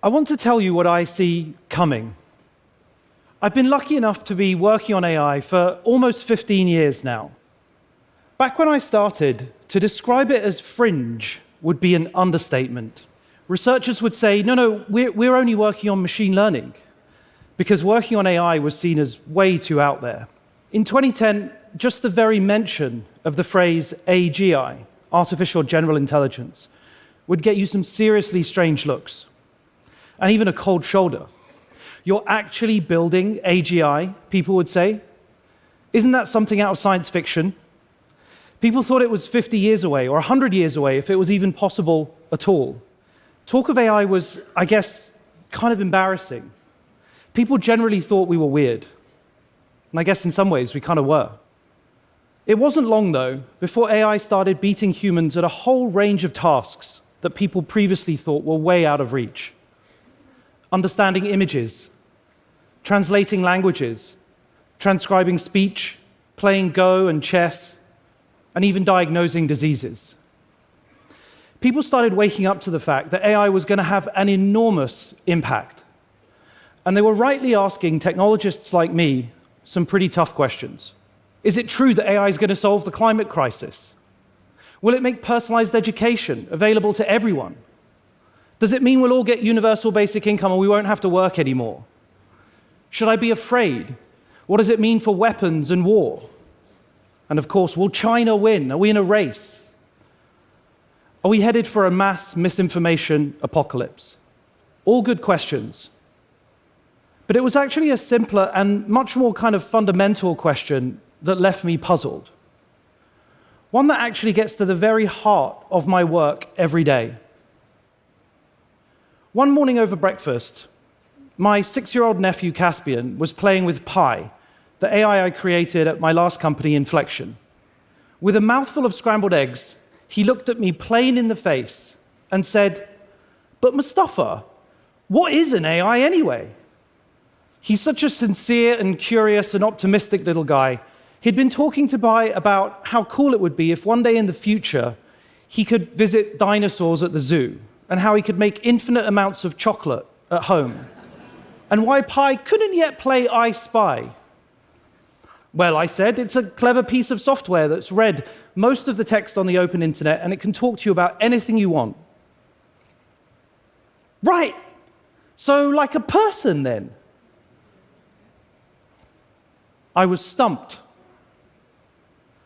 I want to tell you what I see coming. I've been lucky enough to be working on AI for almost 15 years now. Back when I started, to describe it as fringe would be an understatement. Researchers would say, no, we're only working on machine learning, because working on AI was seen as way too out there. In 2010, just the very mention of the phrase AGI, artificial general intelligence, would get you some seriously strange looks, and even a cold shoulder. You're actually building AGI, people would say? Isn't that something out of science fiction? People thought it was 50 years away, or 100 years away, if it was even possible at all. Talk of AI was, I guess, kind of embarrassing. People generally thought we were weird. And I guess in some ways we kind of were. It wasn't long, though, before AI started beating humans at a whole range of tasks that people previously thought were way out of reach. Understanding images, translating languages, transcribing speech, playing Go and chess, and even diagnosing diseases. People started waking up to the fact that AI was going to have an enormous impact. And they were rightly asking technologists like me some pretty tough questions. Is it true that AI is going to solve the climate crisis? Will it make personalized education available to everyone? Does it mean we'll all get universal basic income and we won't have to work anymore? Should I be afraid? What does it mean for weapons and war? And of course, will China win? Are we in a race? Are we headed for a mass misinformation apocalypse? All good questions. But it was actually a simpler and much more kind of fundamental question that left me puzzled. One that actually gets to the very heart of my work every day. One morning over breakfast, my 6-year-old nephew Caspian was playing with Pi, the AI I created at my last company, Inflection. With a mouthful of scrambled eggs, he looked at me plain in the face and said, "But Mustafa, what is an AI anyway?" He's such a sincere and curious and optimistic little guy. He'd been talking to Pi about how cool it would be if one day in the future he could visit dinosaurs at the zoo, and how he could make infinite amounts of chocolate at home, and why Pi couldn't yet play I Spy. Well, I said, it's a clever piece of software that's read most of the text on the open internet, and it can talk to you about anything you want. Right, so like a person then? I was stumped,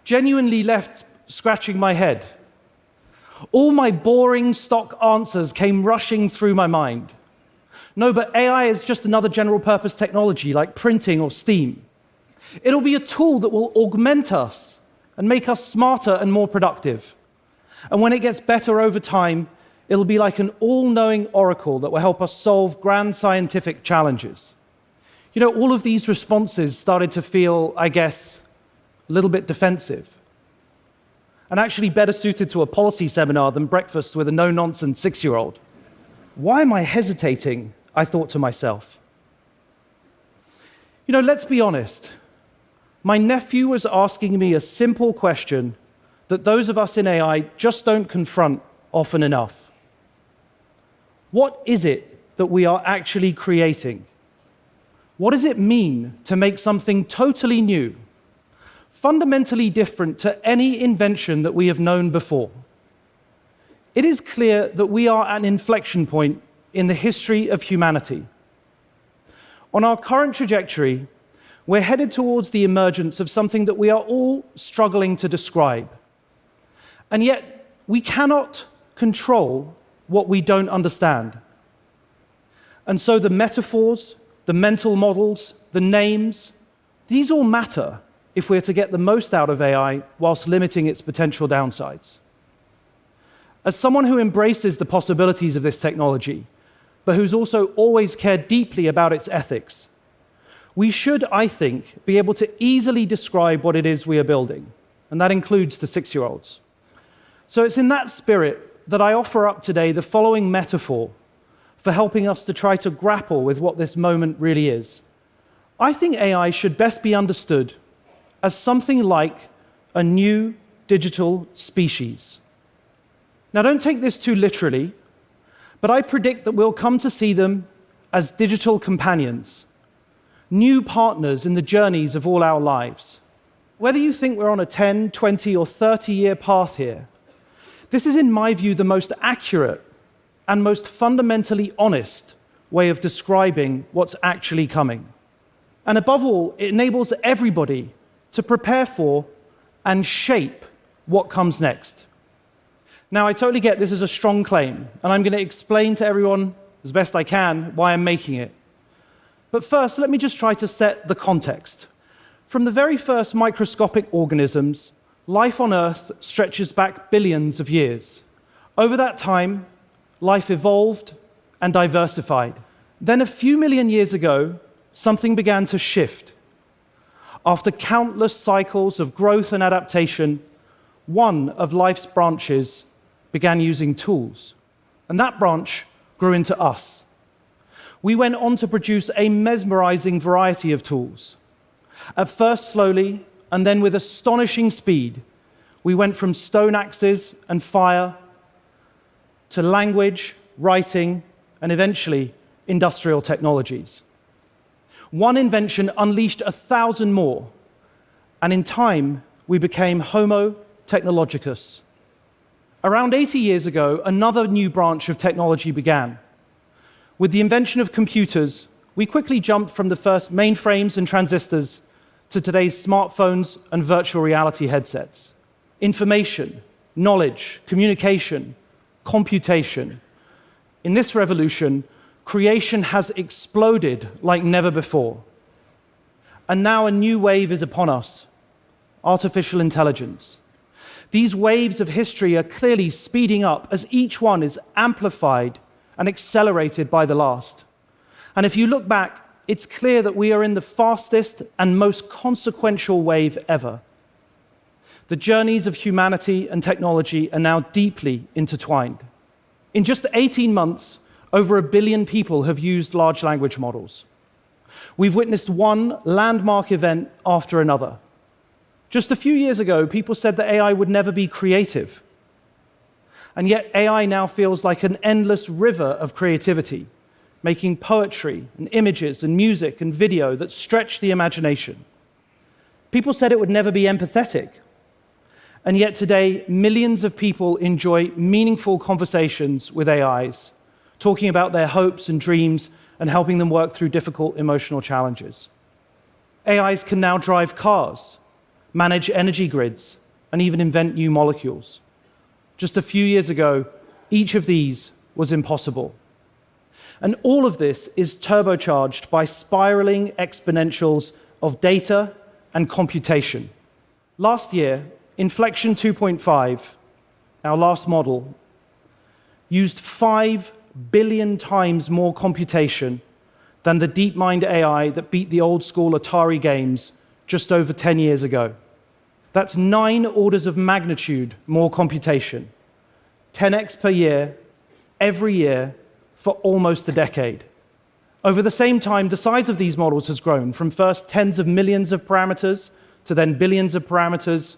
genuinely left scratching my head. All my boring stock answers came rushing through my mind. No, but AI is just another general purpose technology like printing or Steam. It'll be a tool that will augment us and make us smarter and more productive. And when it gets better over time, it'll be like an all-knowing oracle that will help us solve grand scientific challenges. You know, all of these responses started to feel, I guess, a little bit defensive, and actually better suited to a policy seminar than breakfast with a no-nonsense 6-year-old. Why am I hesitating? I thought to myself. You know, let's be honest. My nephew was asking me a simple question that those of us in AI just don't confront often enough. What is it that we are actually creating? What does it mean to make something totally new, fundamentally different to any invention that we have known before? It is clear that we are at an inflection point in the history of humanity. On our current trajectory, we're headed towards the emergence of something that we are all struggling to describe. And yet, we cannot control what we don't understand. And so the metaphors, the mental models, the names, these all matter if we're to get the most out of AI whilst limiting its potential downsides. As someone who embraces the possibilities of this technology, but who's also always cared deeply about its ethics, we should, I think, be able to easily describe what it is we are building, and that includes the 6-year-olds. So it's in that spirit that I offer up today the following metaphor for helping us to try to grapple with what this moment really is. I think AI should best be understood as something like a new digital species. Now, don't take this too literally, but I predict that we'll come to see them as digital companions, new partners in the journeys of all our lives. Whether you think we're on a 10, 20, or 30-year path here, this is, in my view, the most accurate and most fundamentally honest way of describing what's actually coming. And above all, it enables everybody to prepare for and shape what comes next. Now, I totally get this is a strong claim, and I'm going to explain to everyone as best I can why I'm making it. But first, let me just try to set the context. From the very first microscopic organisms, life on Earth stretches back billions of years. Over that time, life evolved and diversified. Then a few million years ago, something began to shift. After countless cycles of growth and adaptation, one of life's branches began using tools. And that branch grew into us. We went on to produce a mesmerizing variety of tools. At first slowly, and then with astonishing speed, we went from stone axes and fire to language, writing, and eventually industrial technologies. One invention unleashed 1,000 more, and in time, we became Homo technologicus. Around 80 years ago, another new branch of technology began. With the invention of computers, we quickly jumped from the first mainframes and transistors to today's smartphones and virtual reality headsets. Information, knowledge, communication, computation. In this revolution, creation has exploded like never before. And now a new wave is upon us: artificial intelligence. These waves of history are clearly speeding up as each one is amplified and accelerated by the last. And if you look back, it's clear that we are in the fastest and most consequential wave ever. The journeys of humanity and technology are now deeply intertwined. In just 18 months, over 1 billion people have used large language models. We've witnessed one landmark event after another. Just a few years ago, people said that AI would never be creative. And yet AI now feels like an endless river of creativity, making poetry and images and music and video that stretch the imagination. People said it would never be empathetic. And yet today, millions of people enjoy meaningful conversations with AIs, talking about their hopes and dreams and helping them work through difficult emotional challenges. AIs can now drive cars, manage energy grids, and even invent new molecules. Just a few years ago, each of these was impossible. And all of this is turbocharged by spiraling exponentials of data and computation. Last year, Inflection 2.5, our last model, used 5 billion times more computation than the DeepMind AI that beat the old school Atari games just over 10 years ago. That's 9 orders of magnitude more computation, 10x per year, every year, for almost a decade. Over the same time, the size of these models has grown from first tens of millions of parameters to then billions of parameters,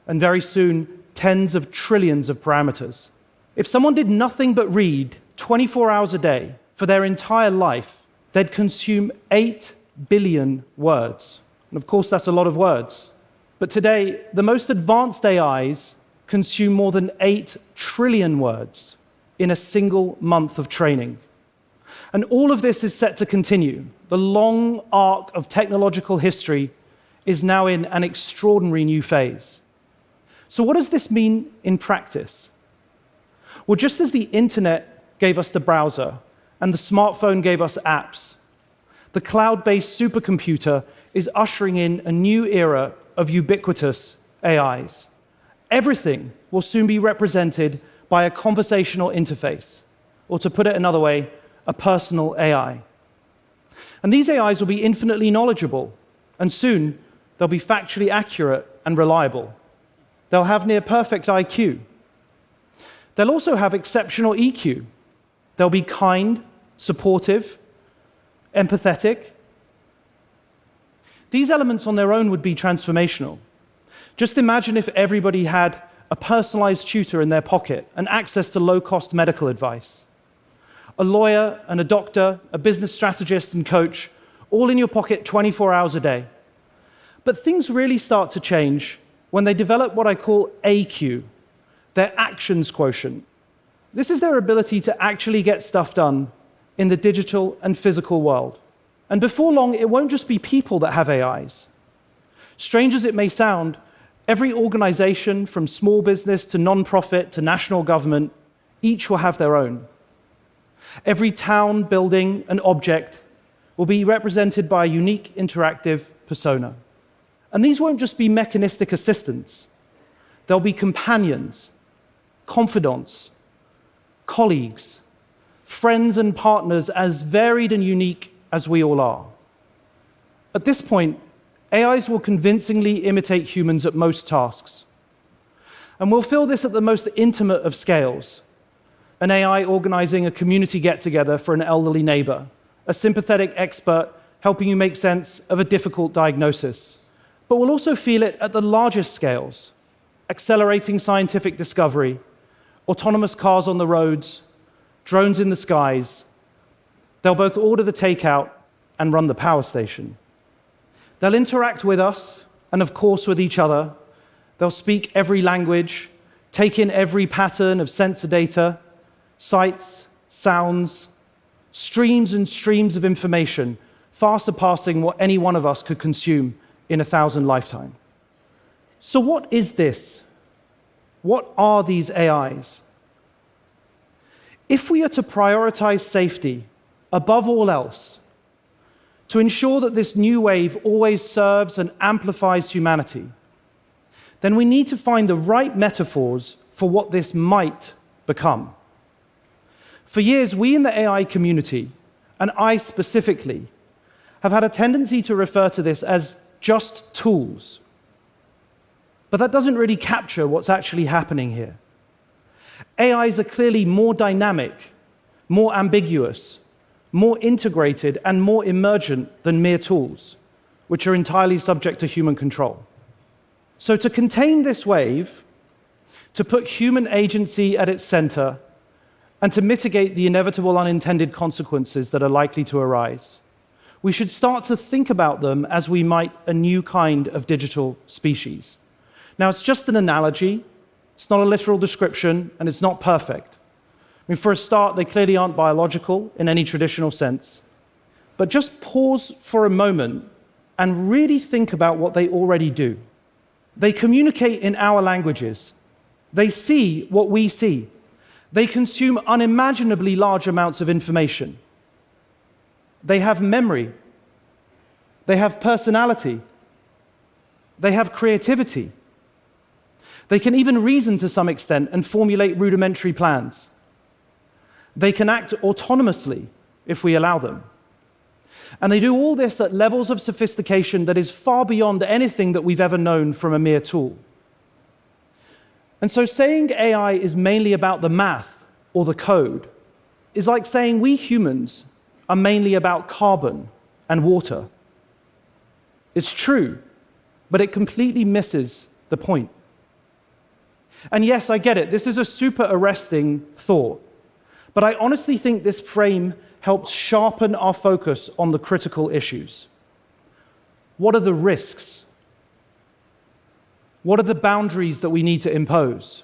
and very soon, tens of trillions of parameters. If someone did nothing but read 24 hours a day for their entire life, they'd consume 8 billion words. And of course, that's a lot of words. But today, the most advanced AIs consume more than 8 trillion words in a single month of training. And all of this is set to continue. The long arc of technological history is now in an extraordinary new phase. So what does this mean in practice? Well, just as the internet gave us the browser and the smartphone gave us apps, the cloud-based supercomputer is ushering in a new era of ubiquitous AIs. Everything will soon be represented by a conversational interface, or to put it another way, a personal AI. And these AIs will be infinitely knowledgeable, and soon they'll be factually accurate and reliable. They'll have near perfect IQ. They'll also have exceptional EQ. They'll be kind, supportive, empathetic. These elements on their own would be transformational. Just imagine if everybody had a personalized tutor in their pocket and access to low-cost medical advice. a lawyer and a doctor, a business strategist and coach, all in your pocket 24 hours a day. But things really start to change when they develop what I call AQ, their actions quotient. This is their ability to actually get stuff done in the digital and physical world. And before long, it won't just be people that have AIs. Strange as it may sound, every organization, from small business to non-profit to national government, each will have their own. Every town, building, and object will be represented by a unique interactive persona. And these won't just be mechanistic assistants. They'll be companions, confidants, colleagues, friends and partners as varied and unique as we all are. At this point, AIs will convincingly imitate humans at most tasks. And we'll feel this at the most intimate of scales. An AI organizing a community get-together for an elderly neighbor, a sympathetic expert helping you make sense of a difficult diagnosis. But we'll also feel it at the largest scales, accelerating scientific discovery, autonomous cars on the roads, drones in the skies. They'll both order the takeout and run the power station. They'll interact with us, and of course with each other. They'll speak every language, take in every pattern of sensor data, sights, sounds, streams and streams of information, far surpassing what any one of us could consume in 1,000 lifetimes. So what is this? What are these AIs? If we are to prioritize safety above all else, to ensure that this new wave always serves and amplifies humanity, then we need to find the right metaphors for what this might become. For years, we in the AI community, and I specifically, have had a tendency to refer to this as just tools. But that doesn't really capture what's actually happening here. AIs are clearly more dynamic, more ambiguous, more integrated, and more emergent than mere tools, which are entirely subject to human control. So to contain this wave, to put human agency at its center, and to mitigate the inevitable unintended consequences that are likely to arise, we should start to think about them as we might a new kind of digital species. Now, it's just an analogy. It's not a literal description, and it's not perfect. I mean, for a start, they clearly aren't biological in any traditional sense. But just pause for a moment and really think about what they already do. They communicate in our languages. They see what we see. They consume unimaginably large amounts of information. They have memory. They have personality. They have creativity. They can even reason to some extent and formulate rudimentary plans. They can act autonomously if we allow them. And they do all this at levels of sophistication that is far beyond anything that we've ever known from a mere tool. And so saying AI is mainly about the math or the code is like saying we humans are mainly about carbon and water. It's true, but it completely misses the point. And yes, I get it, this is a super arresting thought, but I honestly think this frame helps sharpen our focus on the critical issues. What are the risks? What are the boundaries that we need to impose?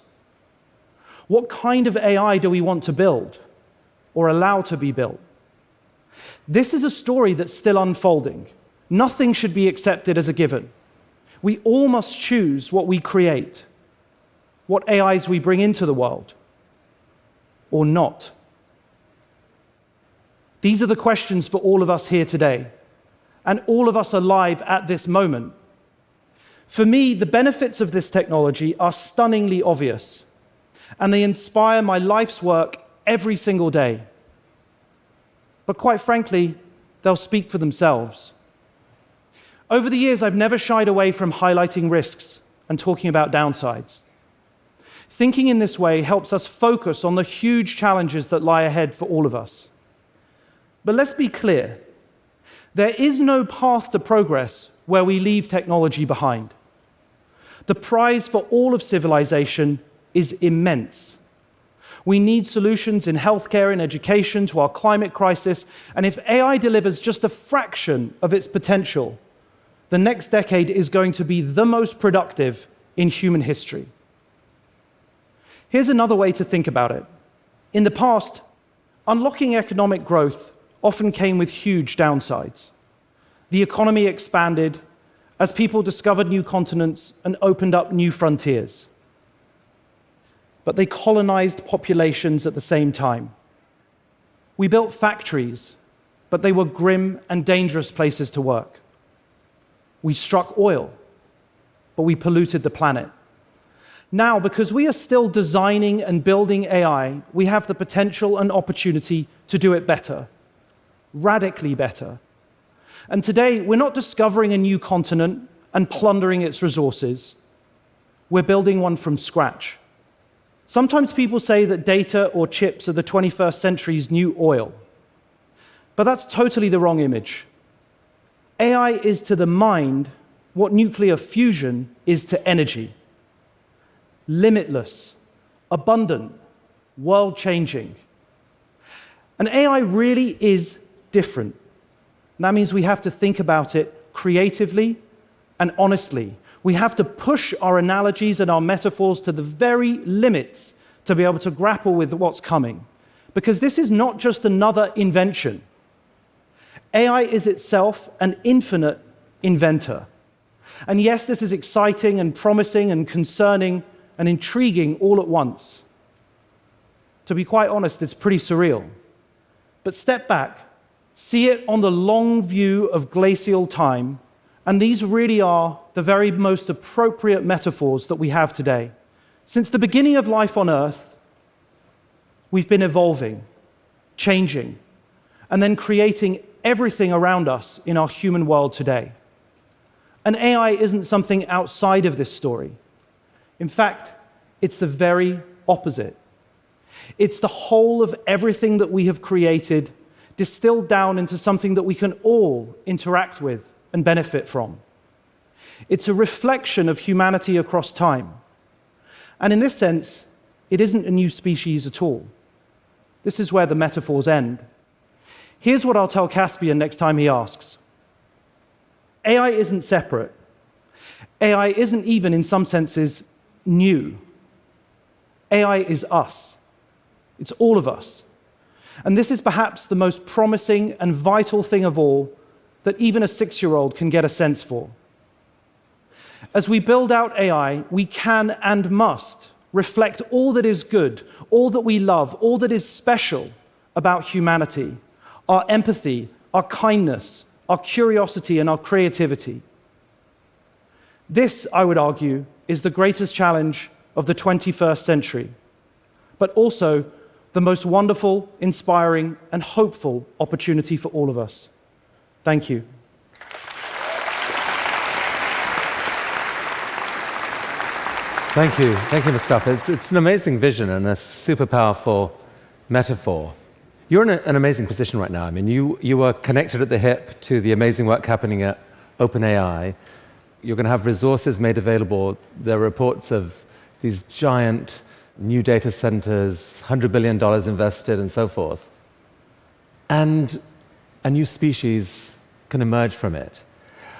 What kind of AI do we want to build or allow to be built? This is a story that's still unfolding. Nothing should be accepted as a given. We all must choose what we create, what AIs we bring into the world, or not. These are the questions for all of us here today, and all of us alive at this moment. For me, the benefits of this technology are stunningly obvious, and they inspire my life's work every single day. But quite frankly, they'll speak for themselves. Over the years, I've never shied away from highlighting risks and talking about downsides. Thinking in this way helps us focus on the huge challenges that lie ahead for all of us. But let's be clear, there is no path to progress where we leave technology behind. The prize for all of civilization is immense. We need solutions in healthcare and education to our climate crisis, and if AI delivers just a fraction of its potential, the next decade is going to be the most productive in human history. Here's another way to think about it. In the past, unlocking economic growth often came with huge downsides. The economy expanded as people discovered new continents and opened up new frontiers. But they colonized populations at the same time. We built factories, but they were grim and dangerous places to work. We struck oil, but we polluted the planet. Now, because we are still designing and building AI, we have the potential and opportunity to do it better, radically better. And today, we're not discovering a new continent and plundering its resources. We're building one from scratch. Sometimes people say that data or chips are the 21st century's new oil. But that's totally the wrong image. AI is to the mind what nuclear fusion is to energy. Limitless, abundant, world-changing. And AI really is different. And that means we have to think about it creatively and honestly. We have to push our analogies and our metaphors to the very limits to be able to grapple with what's coming. Because this is not just another invention. AI is itself an infinite inventor. And yes, this is exciting and promising and concerning and intriguing all at once. To be quite honest, it's pretty surreal. But step back, see it on the long view of glacial time, and these really are the very most appropriate metaphors that we have today. Since the beginning of life on Earth, we've been evolving, changing, and then creating everything around us in our human world today. And AI isn't something outside of this story. In fact, it's the very opposite. It's the whole of everything that we have created distilled down into something that we can all interact with and benefit from. It's a reflection of humanity across time. And in this sense, it isn't a new species at all. This is where the metaphors end. Here's what I'll tell Caspian next time he asks. AI isn't separate. AI isn't even, in some senses, new. AI is us. It's all of us. And this is perhaps the most promising and vital thing of all that even a 6-year-old can get a sense for. As we build out AI, we can and must reflect all that is good, all that we love, all that is special about humanity, our empathy, our kindness, our curiosity, and our creativity. This, I would argue, is the greatest challenge of the 21st century, but also the most wonderful, inspiring, and hopeful opportunity for all of us. Thank you. Thank you. Thank you, Mustafa. It's an amazing vision and a super powerful metaphor. You're in an amazing position right now. I mean, you are connected at the hip to the amazing work happening at OpenAI. You're going to have resources made available. There are reports of these giant new data centers, $100 billion invested, and so forth. And a new species can emerge from it.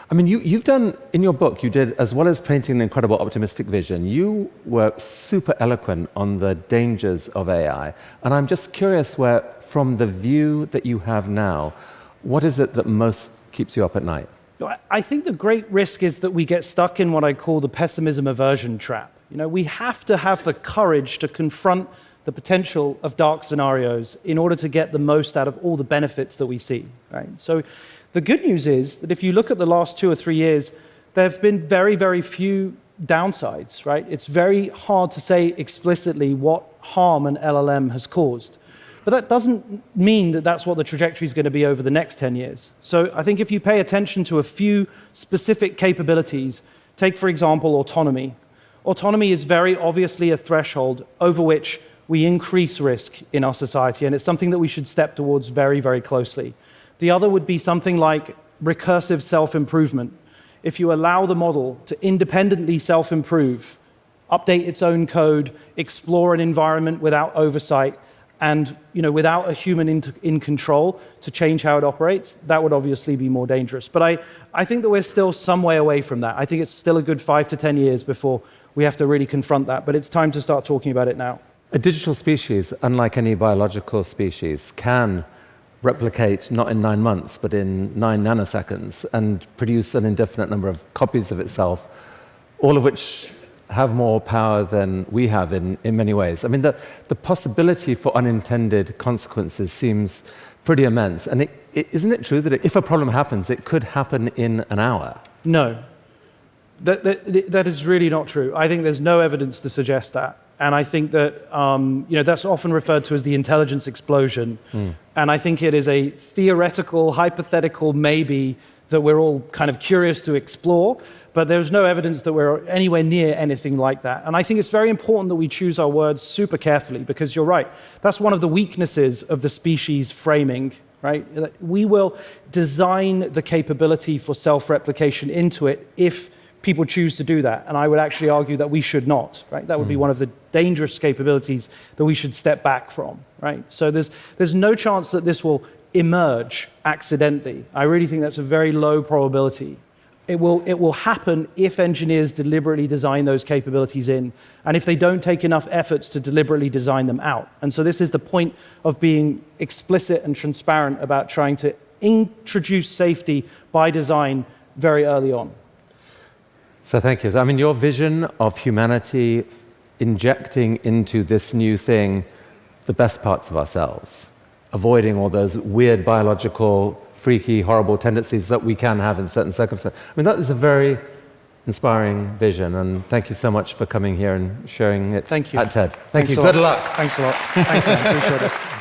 I mean, you've done, in your book, you did, as well as painting an incredible optimistic vision, you were super eloquent on the dangers of AI. And I'm just curious where, from the view that you have now, what is it that most keeps you up at night? I think the great risk is that we get stuck in what I call the pessimism aversion trap. You know, we have to have the courage to confront the potential of dark scenarios in order to get the most out of all the benefits that we see, right? So the good news is that if you look at the last 2 or 3 years, there have been very, very few downsides, right? It's very hard to say explicitly what harm an LLM has caused. But that doesn't mean that that's what the trajectory is going to be over the next 10 years. So I think if you pay attention to a few specific capabilities, take, for example, autonomy. Autonomy is very obviously a threshold over which we increase risk in our society, and it's something that we should step towards very, very closely. The other would be something like recursive self-improvement. If you allow the model to independently self-improve update its own code, explore an environment without oversight, and without a human in control to change how it operates, that would obviously be more dangerous. But I think that we're still some way away from that. I think it's still a good 5 to 10 years before we have to really confront that, but it's time to start talking about it now. A digital species, unlike any biological species, can replicate not in 9 months, but in 9 nanoseconds, and produce an indefinite number of copies of itself, all of which have more power than we have in many ways. I mean, the possibility for unintended consequences seems pretty immense. And isn't it true that if a problem happens, it could happen in an hour? No. That is really not true. I think there's no evidence to suggest that. And I think that that's often referred to as the intelligence explosion. And I think it is a theoretical, hypothetical maybe that we're all kind of curious to explore, but there's no evidence that we're anywhere near anything like that. And I think it's very important that we choose our words super carefully, because you're right. That's one of the weaknesses of the species framing, right? We will design the capability for self-replication into it if people choose to do that. And I would actually argue that we should not, right? That would be one of the dangerous capabilities that we should step back from, right? So there's no chance that this will emerge accidentally. I really think that's a very low probability. It will happen if engineers deliberately design those capabilities in, and if they don't take enough efforts to deliberately design them out. And so this is the point of being explicit and transparent about trying to introduce safety by design very early on. So thank you. I mean, your vision of humanity injecting into this new thing the best parts of ourselves, avoiding all those weird biological, freaky, horrible tendencies that we can have in certain circumstances. I mean, that is a very inspiring vision, and thank you so much for coming here and sharing it Thank you. at TED. Thank Thanks you. a lot. Good luck. Thanks a lot. Thanks, man. Appreciate it.